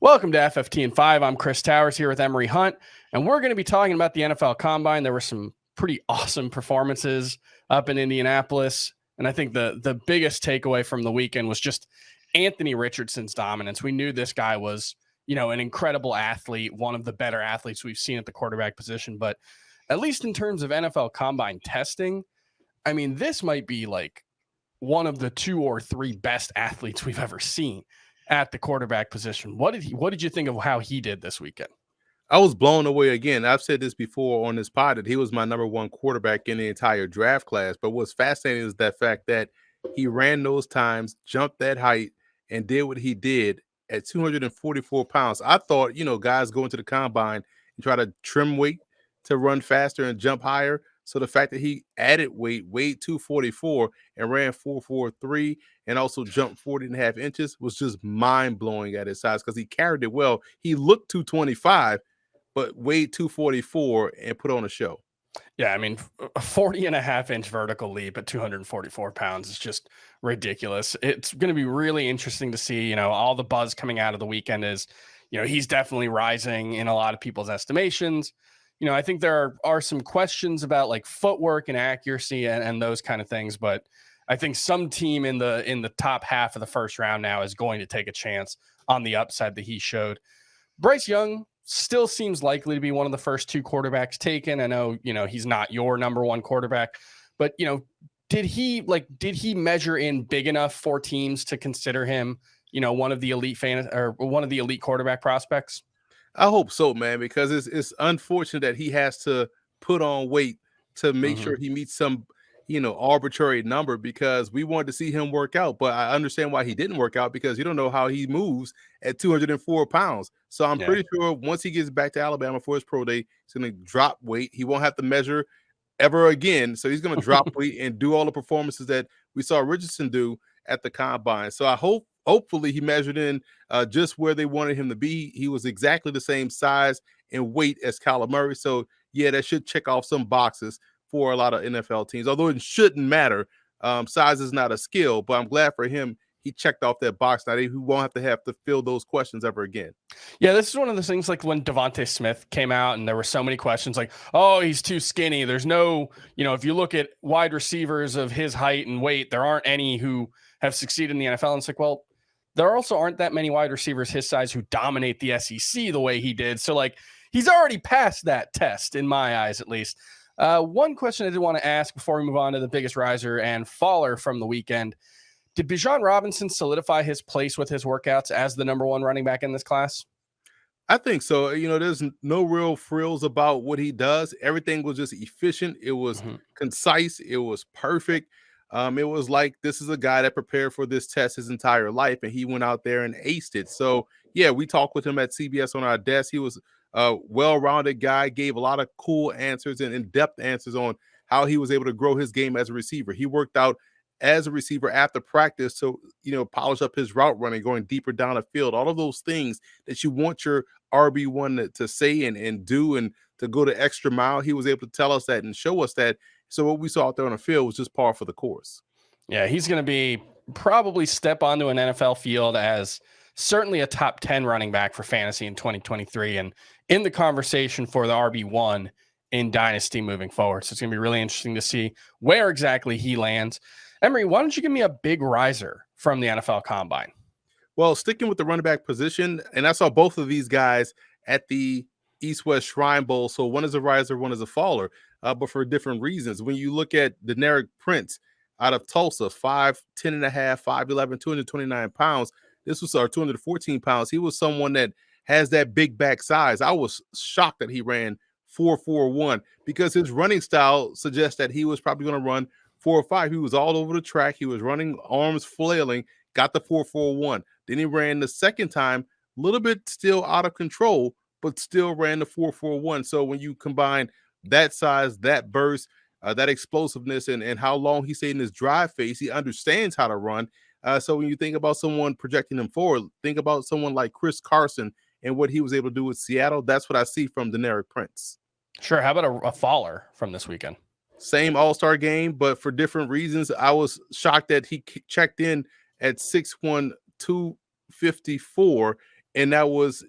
Welcome to FFT and 5. I'm Chris Towers here with Emory Hunt, and we're going to be talking about the NFL Combine. There were some pretty awesome performances up in Indianapolis, and I think the biggest takeaway from the weekend was just Anthony Richardson's dominance. We knew this guy was, an incredible athlete, one of the better athletes we've seen at the quarterback position, but at least in terms of NFL Combine testing, I mean, this might be like one of the 2 or 3 best athletes we've ever seen at the quarterback position. What did you think of how he did this weekend? I was blown away again. I've said this before on this pod that he was my number 1 quarterback in the entire draft class. But what's fascinating is that fact that he ran those times, jumped that height, and did what he did at 244 pounds. I thought, guys go into the combine and try to trim weight to run faster and jump higher. So the fact that he added weight, weighed 244 and ran 443 and also jumped 40 and a half inches was just mind-blowing at his size because he carried it well. He looked 225, but weighed 244 and put on a show. Yeah, I mean, a 40 and a half inch vertical leap at 244 pounds is just ridiculous. It's going to be really interesting to see, all the buzz coming out of the weekend is, he's definitely rising in a lot of people's estimations. I think there are some questions about like footwork and accuracy and those kind of things, but I think some team in the top half of the first round now is going to take a chance on the upside that he showed. Bryce Young still seems likely to be one of the first 2 quarterbacks taken. I know, he's not your number 1 quarterback, but did he measure in big enough for teams to consider him, one of the elite one of the elite quarterback prospects? I hope so, man, because it's unfortunate that he has to put on weight to make sure he meets some, arbitrary number because we wanted to see him work out. But I understand why he didn't work out because you don't know how he moves at 204 pounds. So I'm pretty sure once he gets back to Alabama for his pro day, he's going to drop weight. He won't have to measure ever again. So he's going to drop weight and do all the performances that we saw Richardson do at the combine. So hopefully he measured in just where they wanted him to be. He was exactly the same size and weight as Kyler Murray. So yeah, that should check off some boxes for a lot of NFL teams, although it shouldn't matter. Size is not a skill, but I'm glad for him. He checked off that box. Now he won't have to fill those questions ever again. Yeah, this is one of those things like when Devontae Smith came out and there were so many questions like, oh, he's too skinny. There's no, if you look at wide receivers of his height and weight, there aren't any who have succeeded in the NFL. And it's like, well, there also aren't that many wide receivers his size who dominate the SEC the way he did. So like he's already passed that test in my eyes, at least. One question I did want to ask before we move on to the biggest riser and faller from the weekend. Did Bijan Robinson solidify his place with his workouts as the number 1 running back in this class? I think so. There's no real frills about what he does. Everything was just efficient. It was concise. It was perfect. It was like this is a guy that prepared for this test his entire life, and he went out there and aced it. So, yeah, we talked with him at CBS on our desk. He was a well-rounded guy, gave a lot of cool answers and in-depth answers on how he was able to grow his game as a receiver. He worked out as a receiver after practice to, polish up his route running, going deeper down the field, all of those things that you want your RB1 to say and do and to go the extra mile. He was able to tell us that and show us that. So what we saw out there on the field was just par for the course. Yeah, he's going to be probably step onto an NFL field as certainly a top 10 running back for fantasy in 2023 and in the conversation for the RB1 in Dynasty moving forward. So it's going to be really interesting to see where exactly he lands. Emory, why don't you give me a big riser from the NFL Combine? Well, sticking with the running back position, and I saw both of these guys at the East-West Shrine Bowl. So one is a riser, one is a faller, but for different reasons. When you look at Deneric Prince out of Tulsa, 5'10 and a half, 5'11", 229 pounds. This was 214 pounds. He was someone that has that big back size. I was shocked that he ran 4.41 because his running style suggests that he was probably going to run 4.5. He was all over the track. He was running, arms flailing, got the 4.41. Then he ran the second time, a little bit still out of control, but still ran the 4.41. So when you combine that size, that burst, that explosiveness, and how long he stayed in his drive phase, he understands how to run. So when you think about someone projecting him forward, think about someone like Chris Carson and what he was able to do with Seattle. That's what I see from Deneric Prince. Sure. How about a faller from this weekend? Same all-star game, but for different reasons. I was shocked that he checked in at 6'1", 254 and that was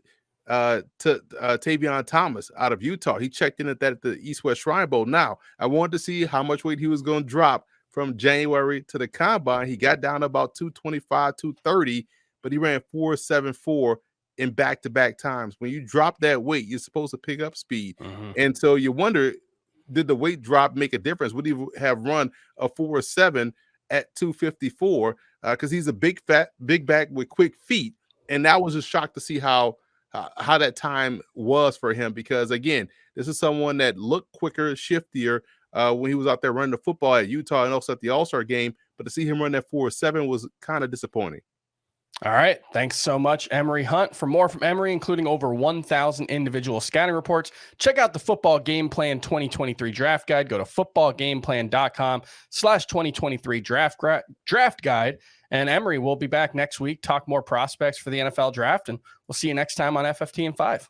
to Tavion Thomas out of Utah. He checked in at the East West Shrine Bowl. Now, I wanted to see how much weight he was going to drop from January to the combine. He got down to about 225, 230, but he ran 4.74 in back-to-back times. When you drop that weight, you're supposed to pick up speed. And so you wonder, did the weight drop make a difference? Would he have run a 4.7 at 254? Because he's a big back with quick feet. And that was a shock to see how that time was for him, because again, this is someone that looked quicker, shiftier when he was out there running the football at Utah and also at the All-Star game. But to see him run that 4.7 was kind of disappointing. All right. Thanks so much, Emory Hunt. For more from Emory, including over 1,000 individual scouting reports, check out the Football Game Plan 2023 Draft Guide. Go to footballgameplan.com/2023 draft guide. And Emory will be back next week, talk more prospects for the NFL draft, and we'll see you next time on FFT and 5.